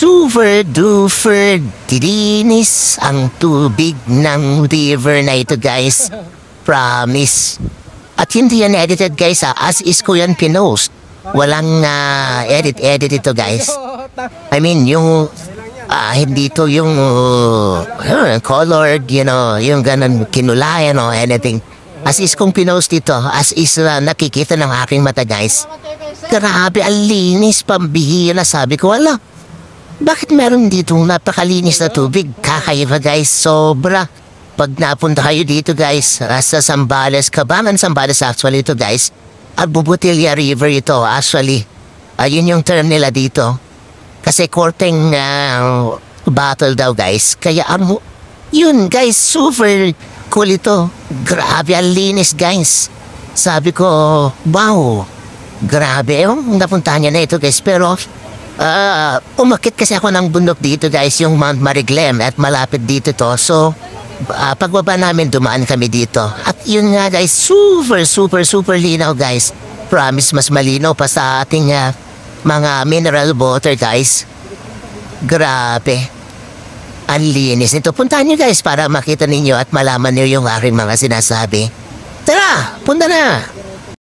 super duper dilinis ang tubig ng river na ito guys. Promise. At hindi yan edited guys as is ko yan pinost. Walang edit ito guys. I mean yung hindi to yung colored, yung ganun kinulayan o anything. As is kong pinost ito, as is nakikita ng aking mata guys. Grabe, ang linis, pambihira. Sabi ko, wala. Bakit meron dito napakalinis na tubig? Kakaiba guys, sobra. Pag napunta kayo dito guys, sa Zambales, Cabangan Zambales actually ito guys. At Bubutilya River ito actually. Ayun yung term nila dito. Kasi courting battle daw guys. Kaya yun guys, super cool ito. Grabe, ang linis guys. Sabi ko, wow. Grabe, napuntahan niya na ito guys. Pero, umakit kasi ako ng bundok dito guys, yung Mount Mariglem at malapit dito to. So, pagbaba namin, dumaan kami dito. At yun nga guys, super linaw guys. Promise, mas malinaw pa sa ating mga mineral water guys. Grabe. Ang linis nito. Puntahan nyo guys para makita ninyo at malaman nyo yung aking mga sinasabi. Tara, punta na!